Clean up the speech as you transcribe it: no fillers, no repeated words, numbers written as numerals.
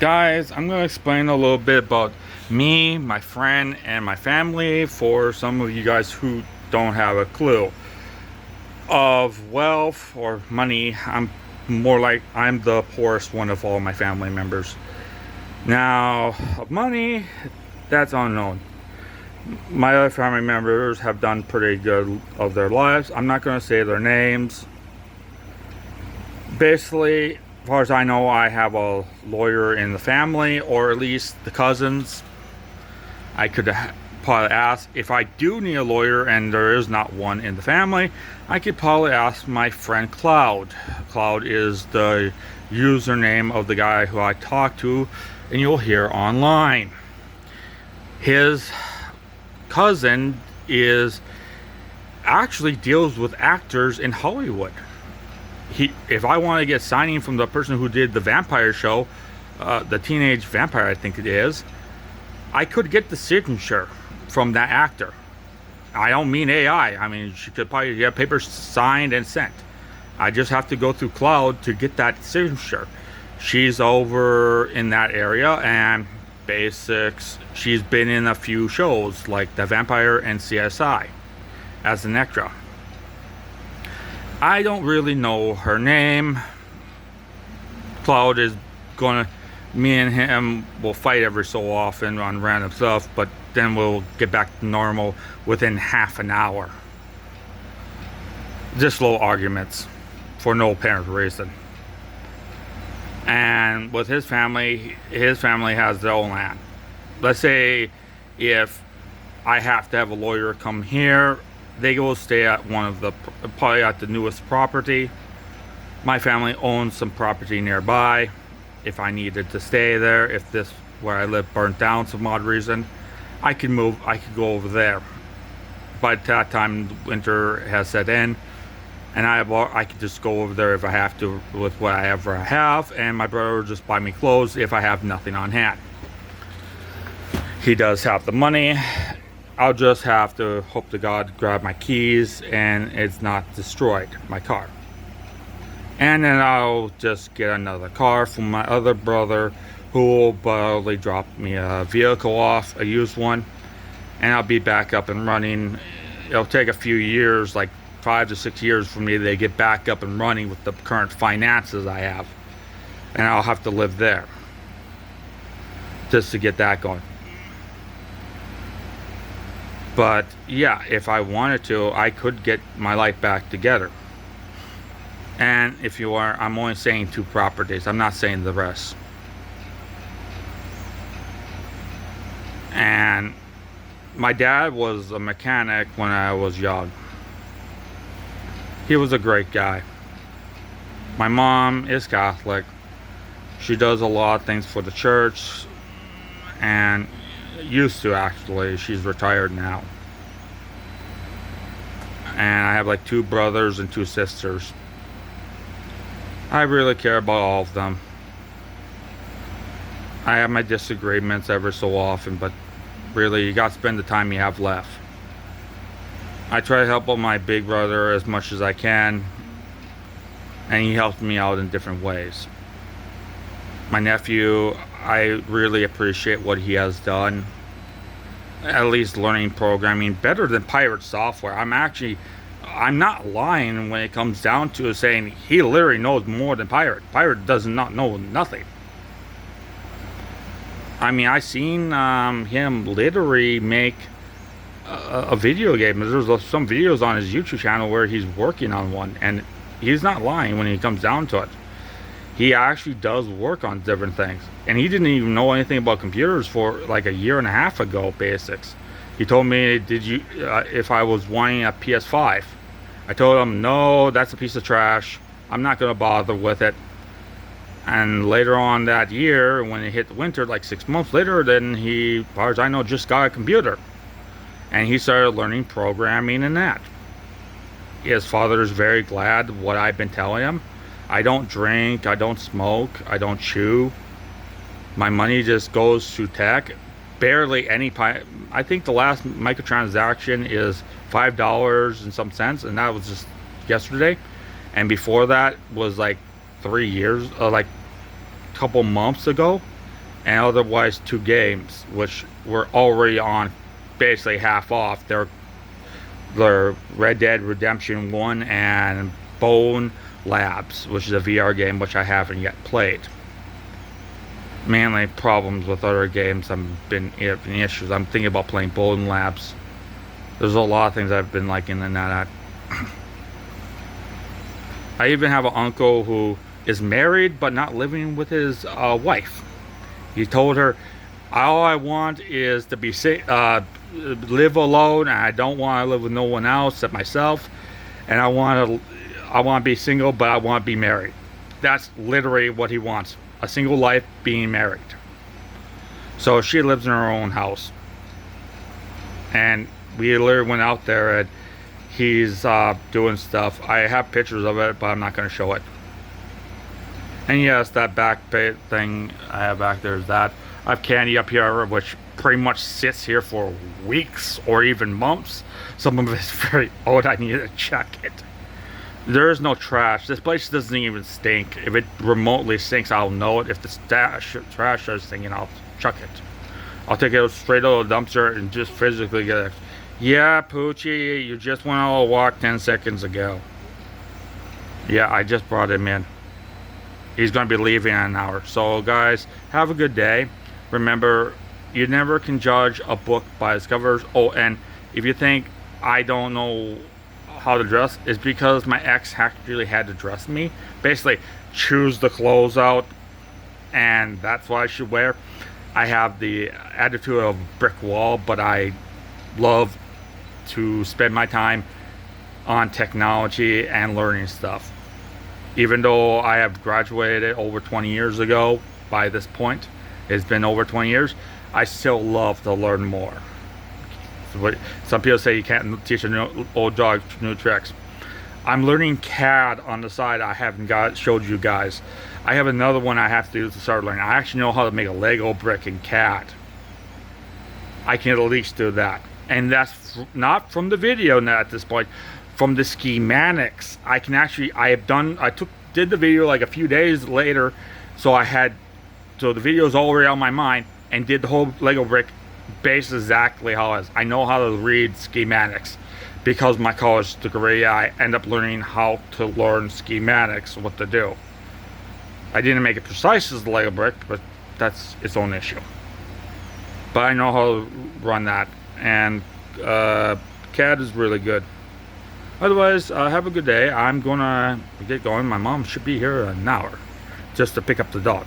Guys, I'm going to explain a little bit about me, my friend, and my family for some of you guys who don't have a clue of wealth or money. I'm the poorest one of all my family members. Now, of money, that's unknown. My other family members have done pretty good of their lives. I'm not going to say their names. Basically, as far as I know, I have a lawyer in the family, or at least the cousins. I could probably ask if I do need a lawyer, and there is not one in the family. I could probably ask my friend Cloud. Cloud is the username of the guy who I talk to, and you'll hear online. His cousin is actually deals with actors in Hollywood. If I want to get signing from the person who did the vampire show, the Teenage Vampire, I think it is, I could get the signature from that actor. I don't mean AI. I mean, she could probably get papers signed and sent. I just have to go through Cloud to get that signature. She's over in that area, and basics, she's been in a few shows like The Vampire and CSI as an extra. I don't really know her name. Cloud is me and him will fight every so often on random stuff, but then we'll get back to normal within half an hour. Just little arguments for no apparent reason. And with his family has their own land. Let's say if I have to have a lawyer come here, they go stay at probably at the newest property. My family owns some property nearby. If I needed to stay there, if this where I live burnt down some odd reason, I could go over there. By that time, winter has set in, and I could just go over there if I have to with whatever I have, and my brother will just buy me clothes if I have nothing on hand. He does have the money. I'll just have to hope to God grab my keys and it's not destroyed, my car. And then I'll just get another car from my other brother who will probably drop me a vehicle off, a used one, and I'll be back up and running. It'll take a few years, like 5 to 6 years for me to get back up and running with the current finances I have. And I'll have to live there just to get that going. But yeah, if I wanted to, I could get my life back together. And I'm only saying 2 properties. I'm not saying the rest. And my dad was a mechanic when I was young. He was a great guy. My mom is Catholic. She does a lot of things for the church, and used to, actually. She's retired now. And I have like 2 brothers and 2 sisters. I really care about all of them. I have my disagreements every so often, but really you gotta spend the time you have left. I try to help out my big brother as much as I can, and he helps me out in different ways. My nephew, I really appreciate what he has done. At least learning programming better than Pirate Software. I'm not lying when it comes down to saying he literally knows more than Pirate. Pirate does not know nothing. I mean, I seen him literally make a video game. There's some videos on his YouTube channel where he's working on one, and he's not lying when he comes down to it. He actually does work on different things, and he didn't even know anything about computers for like a year and a half ago. Basics. He told me, if I was wanting a PS5? I told him, no, that's a piece of trash. I'm not going to bother with it. And later on that year, when it hit the winter, like 6 months later, then he, as far as I know, just got a computer, and he started learning programming and that. His father is very glad what I've been telling him. I don't drink, I don't smoke, I don't chew. My money just goes to tech. Barely any. I think the last microtransaction is $5 and some cents, and that was just yesterday. And before that was like 3 years, like a couple months ago. and otherwise 2 games, which were already on basically half off. They're Red Dead Redemption 1 and Bone Labs, which is a VR game which I haven't yet played. Mainly problems with other games. I've been having issues. I'm thinking about playing Bone Labs. There's a lot of things I've been liking in that. I even have an uncle who is married but not living with his wife. He told her, all I want is to be live alone, and I don't want to live with no one else except myself, and I want to be single, but I want to be married. That's literally what he wants, a single life being married. So she lives in her own house, and we literally went out there, and he's doing stuff. I have pictures of it, but I'm not going to show it. And yes, that back thing I have back there is that. I have candy up here, which pretty much sits here for weeks or even months. Some of it's very old. I need to check it. There is no trash. This place doesn't even stink. If it remotely stinks, I'll know it. If the trash is stinking, I'll chuck it. I'll take it straight out of the dumpster and just physically get it. Yeah, Poochie, you just went on a walk 10 seconds ago. Yeah, I just brought him in. He's going to be leaving in an hour. So, guys, have a good day. Remember, you never can judge a book by its covers. Oh, and if you think I don't know how to dress, it's because my ex actually had to dress me. Basically, choose the clothes out, and that's what I should wear. I have the attitude of a brick wall, but I love to spend my time on technology and learning stuff. Even though I have graduated over 20 years ago, by this point, it's been over 20 years, I still love to learn more. Some people say you can't teach an old dog new tricks. I'm learning CAD on the side. I haven't showed you guys. I have another one I have to do to start learning. I actually know how to make a Lego brick in CAD. I can at least do that. And that's not from the video at this point. From the schematics, I can actually, did the video like a few days later, so the video is already on my mind, and did the whole Lego brick based exactly how it is. I know how to read schematics. Because of my college degree, I end up learning how to learn schematics, what to do. I didn't make it precise as the Lego brick, but that's its own issue. But I know how to run that, and CAD is really good. Otherwise, have a good day. I'm gonna get going. My mom should be here in an hour just to pick up the dog.